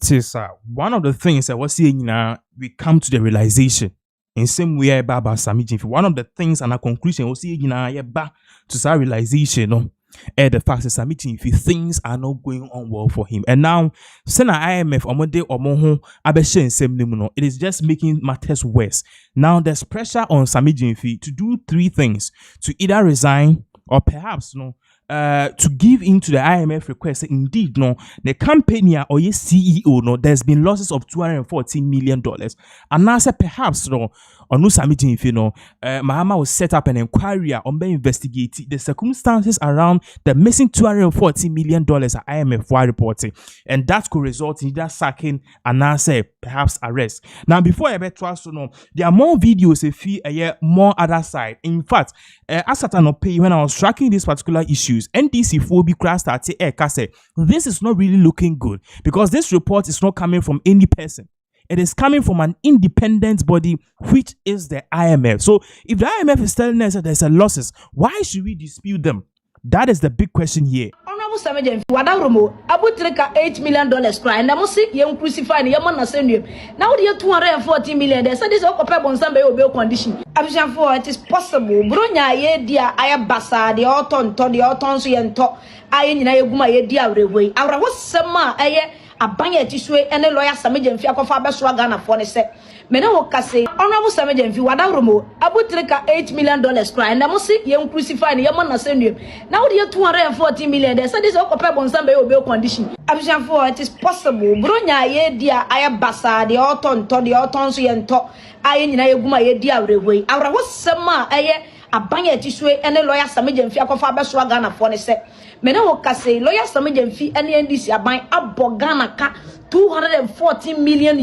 fact is, one of the things I was saying now, we come to the realization in same way about Sammy Gyamfi. One of the things and a conclusion was saying now, back to that realization, the fact that Sammy Gyamfi, things are not going on well for him. And now, send IMF omode omoho abeshe nsem nemu, it is just making matters worse. Now there's pressure on Sammy Gyamfi to do three things: to either resign or perhaps to give in to the IMF request. Indeed, the company or your CEO, there's been losses of $214 million. And now, perhaps, Sammy Gyamfi, Mahama will set up an inquiry on investigating the circumstances around the missing $240 million at IMF reporting. And that could result in either sacking and now perhaps arrest. Now, before I bet trust, there are more videos if more other side. In fact, as when I was tracking these particular issues, NDC phobia crash started this is not really looking good, because this report is not coming from any person. It is coming from an independent body, which is the IMF. So if the IMF is telling us that there's a losses, why should we dispute them? That is the big question here. Honorable Sammy Gyamfi, wadaromo abutrika $8 million cry, and I see young crucified Yaman Ascendium. Now the $240 million, they said this occupy on some bail condition. Absent for it is possible. Brunya ye dear Ayabasa, the autumn, the autumn, and talk. I in Ayaguma ye dear way. Our was summer, a banya tissue and a lawyer Sammy Gyamfi akofa beswagana for the set. Mena wokase Honorable Sammy Gyamfi wadaromo abutrika $8 million cry, and I see young crucified Yaman Ascendium. Now the $240 million, they said this occupy on some bail condition. Absent for it is possible. Brunya ye dear Ayabasa, the autumn, the autumn, and talk. I in Ayaguma ye dear way. Our was summer, a banya tissue and a lawyer Sammy Gyamfi akofa beswagana for the set. Mena wokase lawyer Sammy Gyamfi and NDC aban abogana ka $240 million.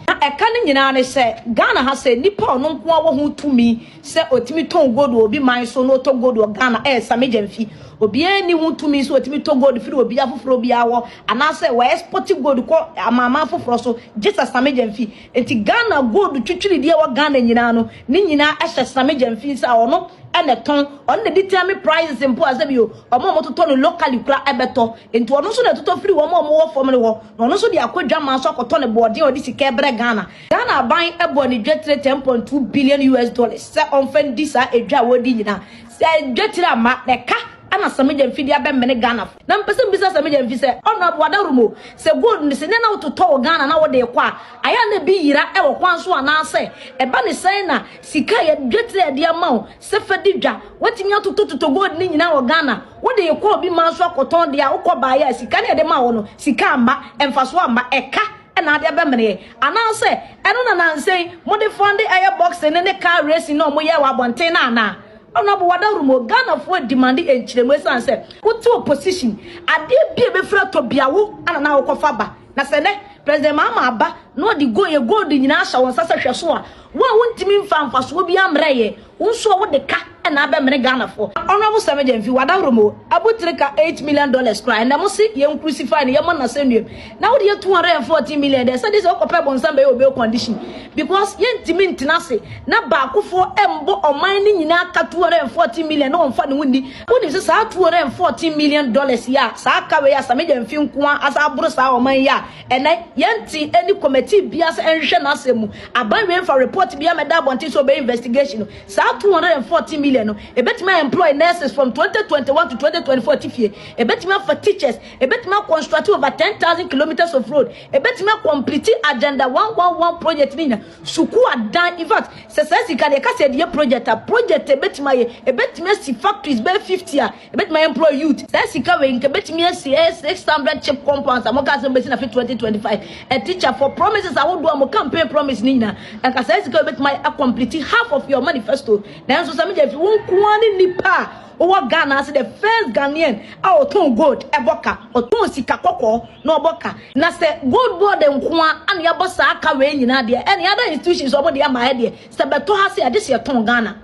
A canning in an say Ghana has said Nippon no who to me say otimi ton gold will be mine, so no to go to Ghana Sammy Gyamfi or be anyone to me, so otimi to go to will be a phobia and I say where sporting gold call a mamma for frosso just as Sammy Gyamfi and to Ghana go to truly dear Ghana Yinano Nina as Sammy Gyamfi or no and a ton on the determined prices and poor as you or more to turn locally crack a better into also the total free one more formula war, and also the aqua jam sock or ton of body or this Cabre Ghana. Ghana buying a body jet $10.2 billion. Set on Fendi a Jawodina. Say Jetira Mat the car. Ana Sammy Gyamfi dia be mene Ghana. Na mpese bisa Sammy Gyamfi se Honorable wadarumo se gold ni se na utoto Ghana na wo de kwa aya na bi yira e wo kwan so ana se e ba ne sen na sika ye dwetire dia ma wo se fadi dwa watimi atoto gold ni nyina wo Ghana wo de kwa obi ma so akoton dia wo kwa ba ya sika na de ma wo no sika amba emfaso amba eka na de be mene ana se eno na nansen mo de fund air box ne car racing no mo ye wa bonten na na. Honorable wadarumo Ghana for demanding a chile say put to opposition ade bia be fra to biawo ana na wokofa ba na se ne President Mahama aba no di go ye gold nyina sha won sasa hweso a wo wontimi mfa mfaso bi amreye wonso wo de ka na be mene Ghana for. Honorable Sammy Gyamfi wadarumo abutrika $8 million cry, and I see young crucified Yaman Ascendium. Now the $240 million, they said this occupy on some bail condition because yentimin tinase na baako for embo or mining in $240 million no fund windy. What is this $240 million ya? Saka ya Sammy Gyamfi kwa as abrosa or man ya, and I yenti any committee bias and shenasemu. Aban for report bia medab until so be investigation. Sa $240 million. A bet my employ nurses from 2021 to 2024 tifie. A bet me for teachers. A bet me construct over 10,000 kilometers of road. A bet me complete agenda 111 project nina. Suku adan. In fact, says you can say the project. A project. A bet me see factories be 50. A bet my employ youth. Says you can a bet me see 600 chip compounds. I'm going to 2025. A teacher for promises. I will do a campaign promise nina. And I says you can bet my complete half of your manifesto. Then so some if you kwani nipa owa Ghana as the first Ghanaian a oton gold eboka oton sika kokko no oboka na se gold board nkwa an ya bosa aka we nyina de any other institutions obo de ma he de se beto ha se ade se ton Ghana.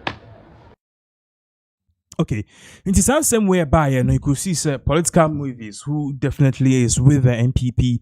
Okay, in the same way by you could see political movies who definitely is with the NPP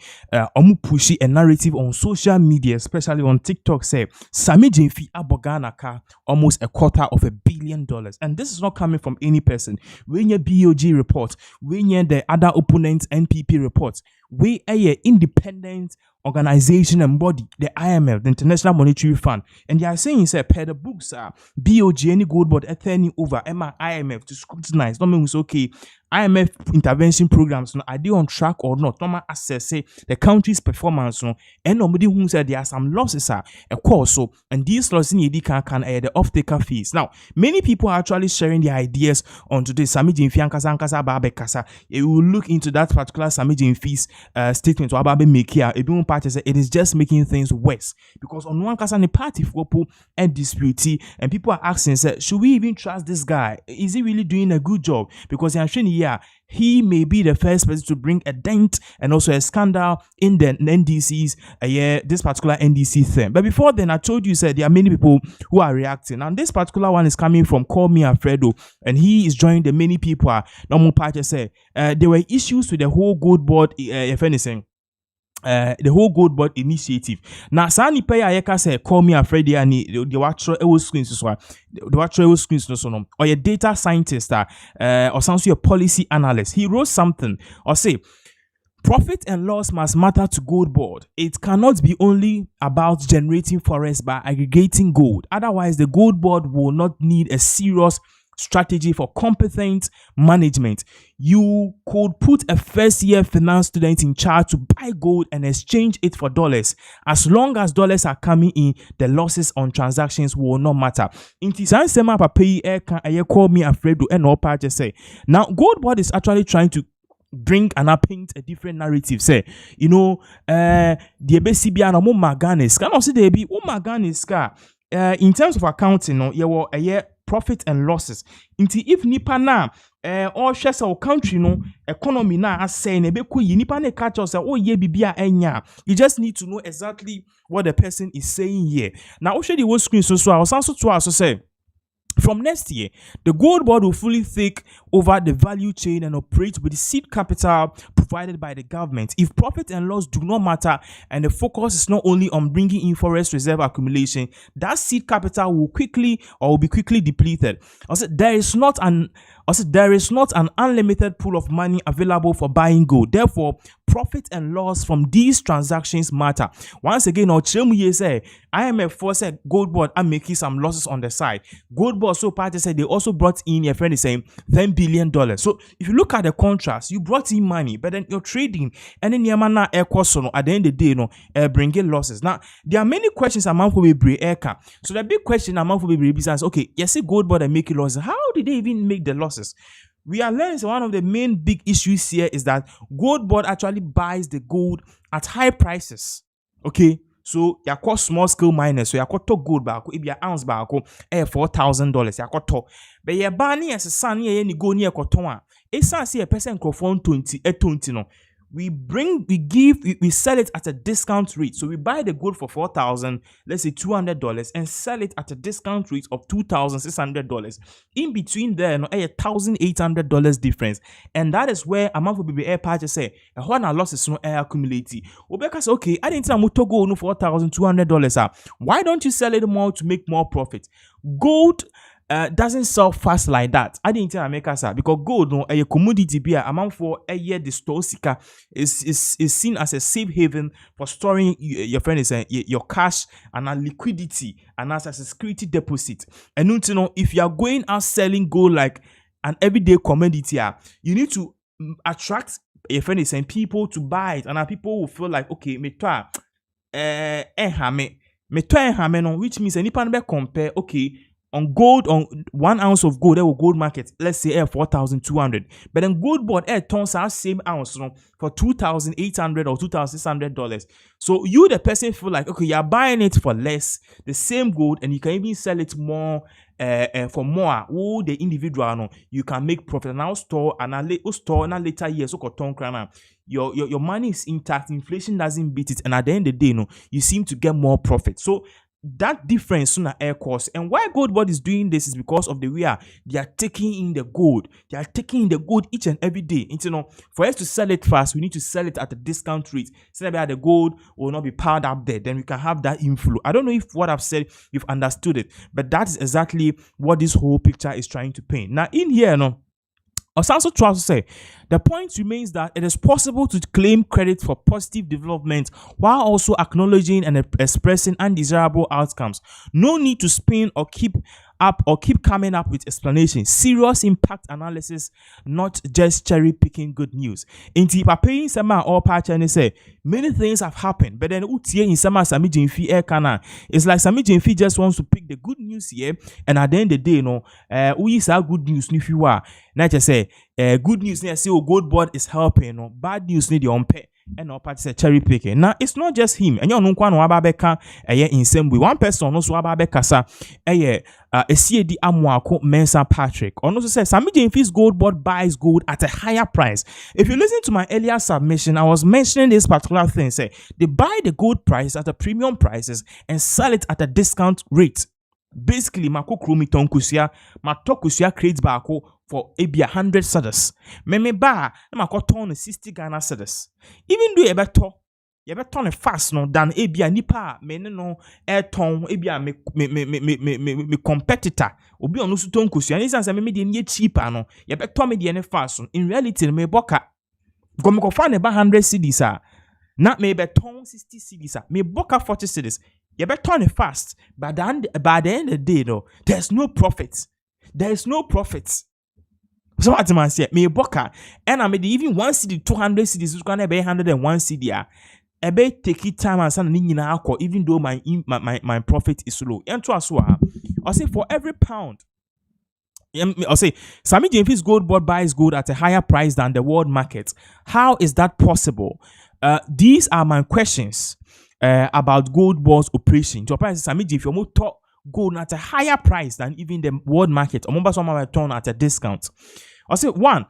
pushy a narrative on social media, especially on TikTok, say Sammy Gyamfi abogana ka almost $250 million. And this is not coming from any person. When your BOG report, when your the other opponents NPP reports, we a independent organization and body, the IMF, the International Monetary Fund, and they are saying, say, per the books, BOG, any gold board, turning over IMF to scrutinize. Not means okay. IMF intervention programs, are they on track or not? Normal assess the country's performance, and nobody who said there are some losses, a course, so and these losses in can the off-taker fees. Now, many people are actually sharing their ideas on today. Sammy Gyamfi and Kasa Babe Kasa. You will look into that particular Sammy Gyamfi's statement. Ababe make here. It is just making things worse because on one Kasa the party for and dispute, and people are asking, should we even trust this guy? Is he really doing a good job? Because I'm showing he may be the first person to bring a dent and also a scandal in the NDC's this particular NDC thing. But before then, I told you there are many people who are reacting, and this particular one is coming from Call Me Alfredo, and he is joining the many people. Normal party say there were issues with the whole gold board, if anything. The whole gold board initiative. Now, Sani Paya Yeka say, Call Me Alfredo, and the watcher screens so the watcher screens no or a data scientist or some sort of policy analyst. He wrote something or say, profit and loss must matter to gold board. It cannot be only about generating forests by aggregating gold. Otherwise, the gold board will not need a serious strategy for competent management. You could put a first-year finance student in charge to buy gold and exchange it for dollars. As long as dollars are coming in, the losses on transactions will not matter. Call Me Alfredo and all parties say. Now, gold board is actually trying to bring and paint a different narrative. Say, you know, the BCB and Maganis can also be Maganis in terms of accounting, no, you were a year profit and losses. Inti if nipa na or shares our country no economy na as saying ebe ku yi nipa na catch us oh ye bibia enya. You just need to know exactly what the person is saying here. Now we show the whole screen so I was also to say from next year, the gold board will fully take over the value chain and operate with the seed capital provided by the government. If profit and loss do not matter and the focus is not only on bringing in forest reserve accumulation, that seed capital will be quickly depleted. Also, there is not an unlimited pool of money available for buying gold. Therefore, profit and loss from these transactions matter. Once again, say IMF force gold board are making some losses on the side. Gold board so party said they also brought in, your friend is saying $10 billion. So if you look at the contrast, you brought in money, but then you're trading and then yamana air cost at the end of the day, bringing losses. Now there are many questions among for Eka. So the big question among for business, okay, yes, gold board are making losses. How did they even make the losses? We are learning one of the main big issues here is that gold board actually buys the gold at high prices. Okay, so you cost small scale miners, so you cost gold back, if you ounce back, $4,000, you cost. But you buy as a son, you go near Coton. It's not see a person crofon 20 no. We sell it at a discount rate. So we buy the gold for $4,000, let's say $200, and sell it at a discount rate of $2,600. In between there, no, $1,800 difference. And that is where amount for BB air party say, a whole losses no air accumulating. Obeka say, okay, I didn't tell to go no $4,200. Why don't you sell it more to make more profit? Gold doesn't sell fast like that. I didn't tell America sir because gold no a commodity be amount for a year the store seeker is seen as a safe haven for storing your friend is your cash and a liquidity and as a security deposit. And you know if you are going out selling gold like an everyday commodity, you need to attract your friend is saying people to buy it, and people will feel like okay me try which means any pan compare okay. On gold, on 1 ounce of gold, there will gold market, let's say $4,200. But then gold board turns out same ounce for $2,800 or $2,600. So you, the person, feel like okay, you're buying it for less, the same gold, and you can even sell it more for more. Who the individual no, you can make profit. Now store and later years so your money is intact, inflation doesn't beat it, and at the end of the day, no, you seem to get more profit. So that difference sooner air cost. And why gold board is doing this is because of the way they are taking in the gold. They are taking in the gold each and every day. And, you know, for us to sell it fast, we need to sell it at a discount rate. So that the gold will not be piled up there. Then we can have that inflow. I don't know if what I've said, you've understood it. But that is exactly what this whole picture is trying to paint. Now, in here, no, I also try to say The point remains that it is possible to claim credit for positive development while also acknowledging and expressing undesirable outcomes. No need to spin or keep coming up with explanations. Serious impact analysis, not just cherry picking good news. Inti papayin sama or patch and say many things have happened, but then utie in sama Sammy Gyamfi air kana. It's like Sammy Gyamfi just wants to pick the good news here, and at the end of the day, you know, we is our good news if you are. Not just say good news near say gold board is helping, no bad news need your pay. And no party say cherry picking. Now it's not just him. And you know no ababeka in same way. One person also ababeka sa CAD Amwako Mensa Patrick. Also says Sammy Gyamfi's gold board buys gold at a higher price. If you listen to my earlier submission, I was mentioning this particular thing. Say they buy the gold price at a premium prices and sell it at a discount rate. Basically, mako krumi tonkusia, matokusia creates bako for maybe 100 cedis. Me ba na mako ton 60 Ghana cedis. Even though you better turn fast no than ebia nipa me no ton ebia me competitor obi onu su tonkusia. Ni sense me de nie cheaper no. You better me de ne fast no. In reality me boka go me ko find about 100 cedis na me be ton 60 cedis me boka 40 cedis. You better turn it fast, but then by the end of the day, though, there's no profit. There is no profit. So what man say? Me boka, and I made even 1 CD, 200 CDs, is gonna be 101 CD. I be take it time and send in alcohol, even though my profit is low. And to us, I say for every pound. I'll say Sammy Gyamfi's gold board buys gold at a higher price than the world market. How is that possible? These are my questions. About gold board's operation. To apply Sammy Gyamfi, you talk gold at a higher price than even the world market. Or maybe some turn at a discount. I'll say one,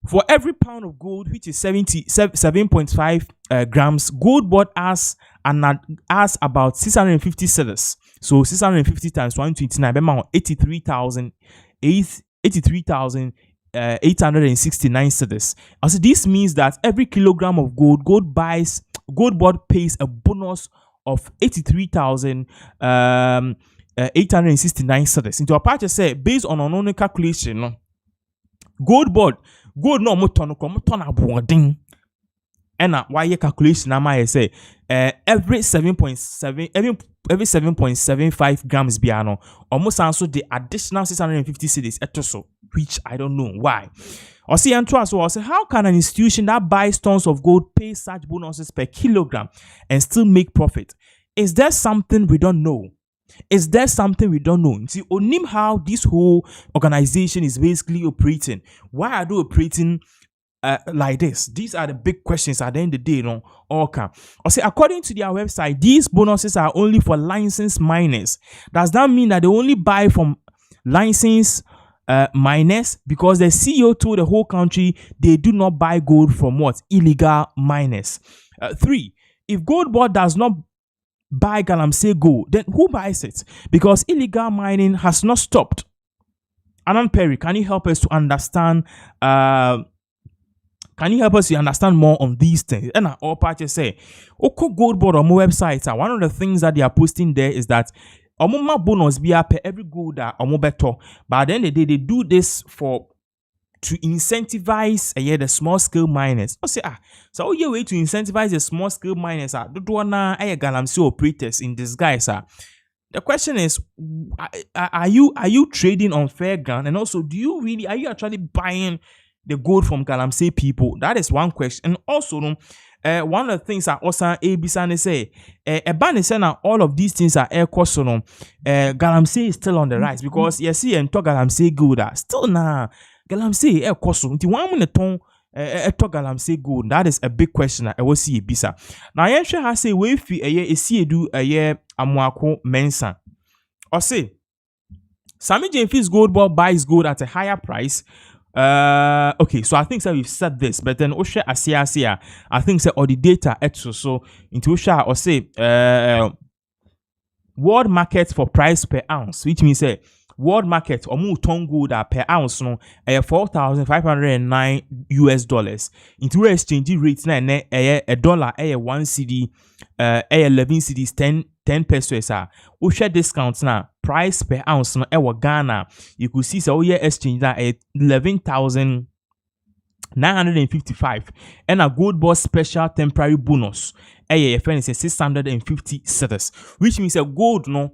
for every pound of gold, which is 7.5 grams, gold board has about 650 cedis. So 650 times 129, 83,869 cedis. Also, this means that every kilogram of gold board pays a bonus of 83,869 cedis. Into a part say based on an own calculation, no, gold no mo ton aboarding. And why your calculation I say every 7.75 grams biano almost answer the additional 650 cedis etoso, which I don't know why. Or see and trust or say how can an institution that buys tons of gold pay such bonuses per kilogram and still make profit? Is there something we don't know? Is there something we don't know? See, onim how this whole organization is basically operating. Why are they operating like this? These are the big questions at the end of the day, no? Okay. Or say, according to their website, these bonuses are only for licensed miners. Does that mean that they only buy from licensed miners? Because the CEO told the whole country they do not buy gold from what? Illegal miners. 3. If gold board does not buy Galamsey gold, then who buys it? Because illegal mining has not stopped. Anan Perry, can you help us to understand? Can you help us to understand more on these things? And all parties say, Oko Gold Board on my website, one of the things that they are posting there is that Omoma bonus be per every gold that better. But at the end of the day, they do this to incentivize the small scale miners. I say so your way to incentivize the small scale miners do wanna Galamsey operators in disguise. The question is, are you trading on fair ground? And also, are you actually buying the gold from Galamsey people? That is one question. And also, one of the things that also ABC say, all of these things are air cost. Galamsey is still on the rise because you see and talk Galamsey gold still now. Galamsey air cost. Until 1 minute talk Galamsey gold. That is a big question. I will see bisa. Now I actually has say we see do a year amwako mensa. Or say Sammy Gyamfi's gold board buys gold at a higher price. Okay, so I think we've said this, but then Osha Asia, I think all the data so into Osha or say world market for price per ounce, which means world market or more ton gold per ounce no $4,509 into exchange rate na a dollar $1 CD 11 CDs 10 pesos we share discounts now price per ounce no Ghana you could see so exchange that 11,000 955, and a gold board special temporary bonus your friend is 650 cedis, which means a gold no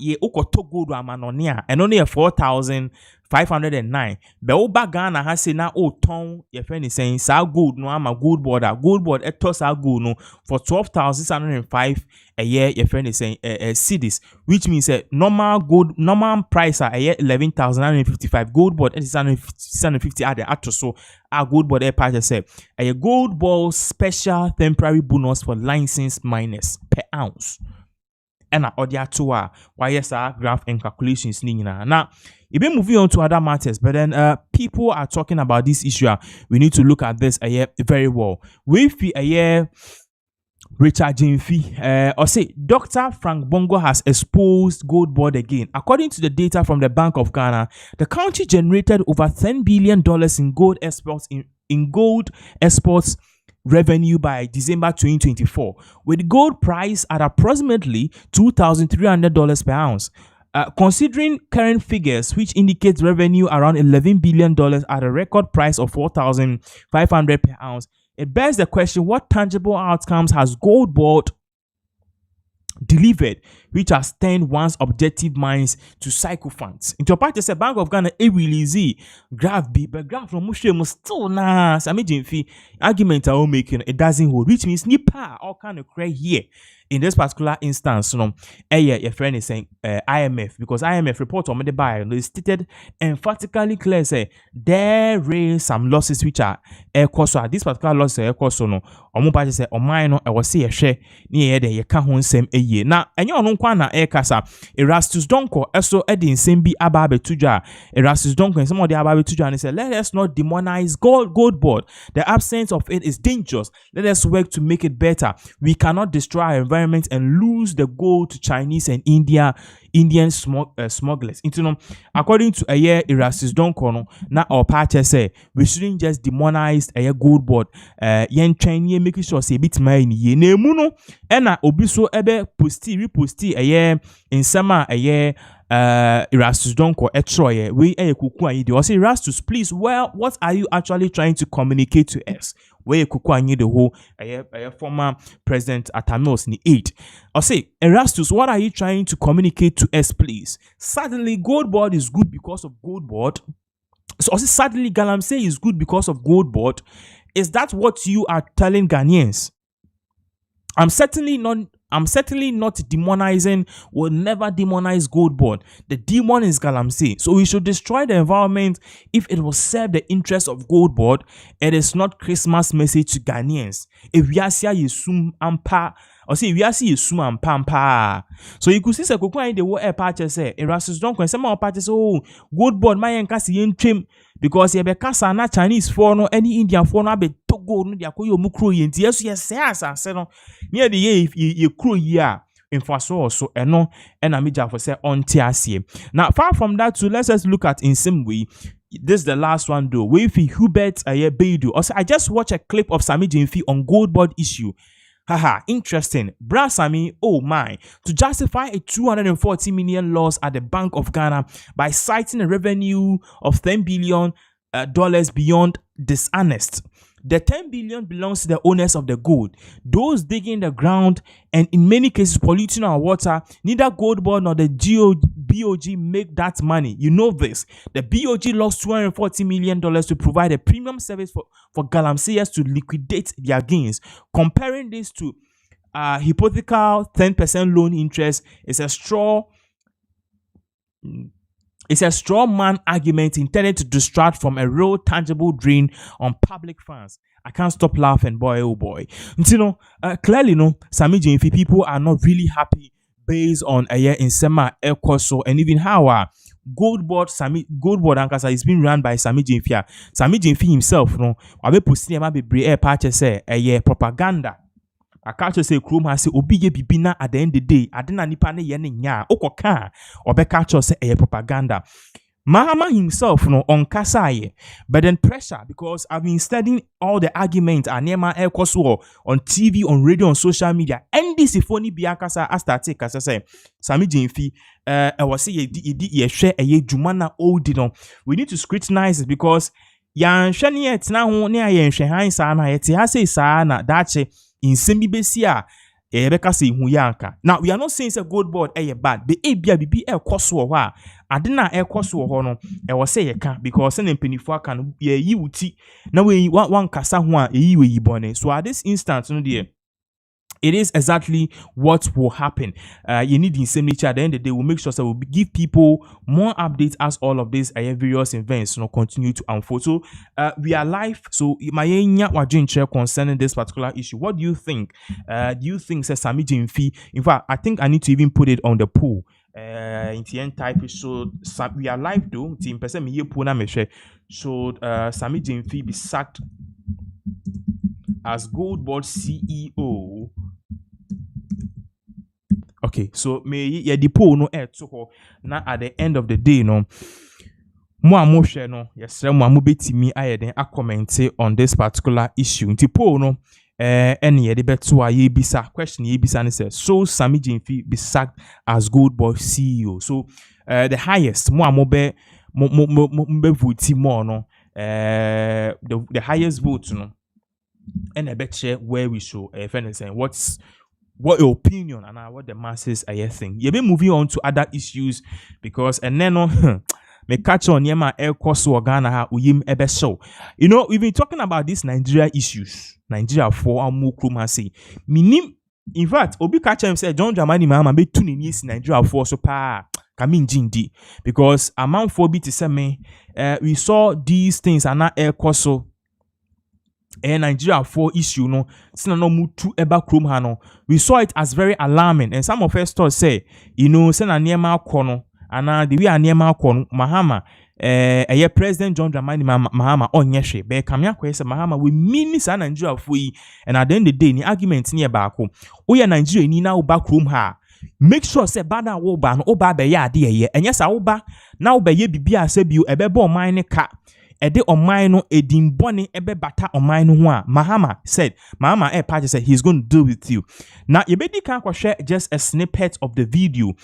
ye okoto gold amanonia and only a 4,509. But oba Ghana has say na o ton your friend is saying sa gold no ama gold board etos a gold no for 12,605 a year. Your friend is saying cedis, which means a normal price a year 11,955 gold board 650 at the actor. So a gold board a part say a gold ball special temporary bonus for licensed miners per ounce. And audio to why yes graph and calculations now you've been moving on to other matters, but then people are talking about this issue. We need to look at this very well. With Richard Gyamfi, or say Dr. Frank Bongo has exposed gold board again. According to the data from the Bank of Ghana, the country generated over $10 billion in gold exports revenue by December 2024, with gold price at approximately $2,300 per ounce. Considering current figures, which indicate revenue around $11 billion at a record price of $4,500 per ounce, it bears the question: what tangible outcomes has gold board delivered, which has turned one's objective minds to sycophants? Into a part, the Bank of Ghana release graph B, but graph from Muslim still Sammy Gyamfi argument are all making it doesn't hold, which means nipa all kind of cry here. In this particular instance, your friend is saying IMF, because IMF report on the buy they stated emphatically clear say there is some losses which are cost. So this particular loss cost so no party say mine no I was say a share near the can hon same a year. Now and you no kwa na kasa Erastus Donko also edin same be ababe tuja Erastus Donko and some of the ababe tuja and say let us not demonize gold board. The absence of it is dangerous. Let us work to make it better. We cannot destroy our environment and lose the gold to Chinese and Indian smugglers. According to Erastus Donko, na our party say we shouldn't just demonize gold board. Yen Chinese making sure say bit my ye ne muno ena obiso ebe reposti in summer Erastus Donko etroye we kuku ayi de say Erastus, please, well, what are you actually trying to communicate to us? Where kuku anyi the whole former president Atamos ni 8. Or say Erastus, what are you trying to communicate to us, please? Suddenly gold board is good because of gold board. So also suddenly Galamsey is good because of gold board. Is that what you are telling Ghanaians? I'm certainly not demonizing, will never demonize gold board. The demon is Galamsey. So we should destroy the environment if it will serve the interest of gold board. It is not Christmas message to Ghanaians. If we are here, you sum ampa, or say we are see sum ampa. So you could see the the word party say Erastus Donko and some more parties oh gold board my enkasi yen trim because you be kasa na Chinese for no any Indian for no be togo no dia koyo mukro yen ti yeso yes say no near the year if you kro year in so eno and amija for say on tiasie. Now far from that, so let's just look at in some way. This is the last one though. With Hubert Beidu. Also, I just watched a clip of Sammy Gyamfi on gold board issue. Haha, interesting. Bra Sammy, oh my. To justify a 240 million loss at the Bank of Ghana by citing a revenue of $10 billion beyond dishonest. The 10 billion belongs to the owners of the gold, those digging the ground and in many cases polluting our water. Neither gold board nor the BOG make that money. You know this. The BOG lost $240 million to provide a premium service for Galamseyers to liquidate their gains. Comparing this to hypothetical 10% loan interest is a straw man argument intended to distract from a real tangible drain on public funds. I can't stop laughing, boy, oh boy. Clearly, Sammy Gyamfi people are not really happy based on a year in Sema Ekoso and even how gold board Ankasa is being run by Sammy Gyamfi. Sammy Gyamfi himself, abe posting be bre patch say a year propaganda. I can't say Chrome has say obige bibina at the end of the day. I didn't nipa ne yene nya okoka or be catch say a propaganda. Mahama himself on Kasaye, but then pressure because I've been studying all the arguments and Nema Elkoswo on TV, on radio, on social media. And this if only Biakasa as that take as I say Sammy Gyamfi I was say ye share a ye jumana old we need to scrutinize it because yanhwe ne yetena ho ne ayenhwe han saa na yete ha sei saa na dache insemi besi a ebeka say hu yanka. Now we are not saying say gold board bad, but bia bibi ekoso wo ha ade na ekoso wo ho no wo say ye ka because na mpanifo aka no ye yi wuti na we wan kasa ho a yi we yi bone. So at this instance no there it is exactly what will happen. You need the same nature. At the end of the day, we'll make sure that we'll give people more updates as all of these various events continue to unfold. So we are live. So my concerning this particular issue. What do you think? Do you think Sammy Gyamfi? In fact, I think I need to even put it on the poll. In the end type so we are live though. Team person me poll na me share. Should Sammy Gyamfi be sacked as Gold Board CEO? Okay, so me ye the poll no to ho na at the end of the day no mo amhwe no yes mo amobetimi ayeden a comment on this particular issue. Nti poll no any ye de beto a ye bisa question ye bisa ne say so Sammy Gyamfi be sacked as Gold Board CEO. So the highest mo amobe mo vote more no the highest vote no and I bet you where we show saying what your opinion and what the masses are think. You be moving on to other issues because and then me catch on yema air course or Ghana ha uyim ebe show. You know, we've been talking about these Nigeria issues. Nigeria for amu krumasi. Minim in fact, obi catch him say John Dramani Mahama be tuning yes Nigeria for so pa kamin jindi because amount for bit say me we saw these things are not air course and Nigeria for issue no sina no mutu eba krom ha no we saw it as very alarming and some of us thought say you know say na niema akono ana the way niema akono Mahama President John Dramani Mahama onyehwe be kamya kwa say Mahama we mean sa Nigeria for yi and at the end of the day ni argument ni eba ko oya Nigeria ni na oba krom ha make sure say bada wo ba no oba be ya ade ye enye sa oba na oba ye bibia say bio ebebo man ne ka ede omai no edimbone ebe bata omai no ho a Mahama said party said he's going to deal with you. Now you bedi can share just a snippet of the video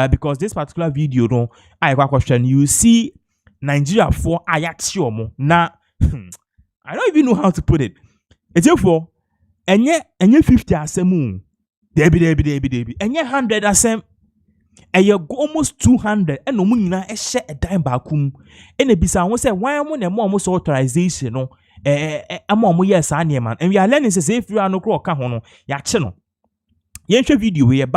because this particular video no I question you see Nigeria for ayatiomo na I don't even know how to put it. It's therefore enye 50 asemu debi enye 100 asem go almost 200 and no munina share a dime bakum and a bisa won say why am na more authorization no am yes man and we are learning say if you are no crow ka ho no ya che no yenhwe video we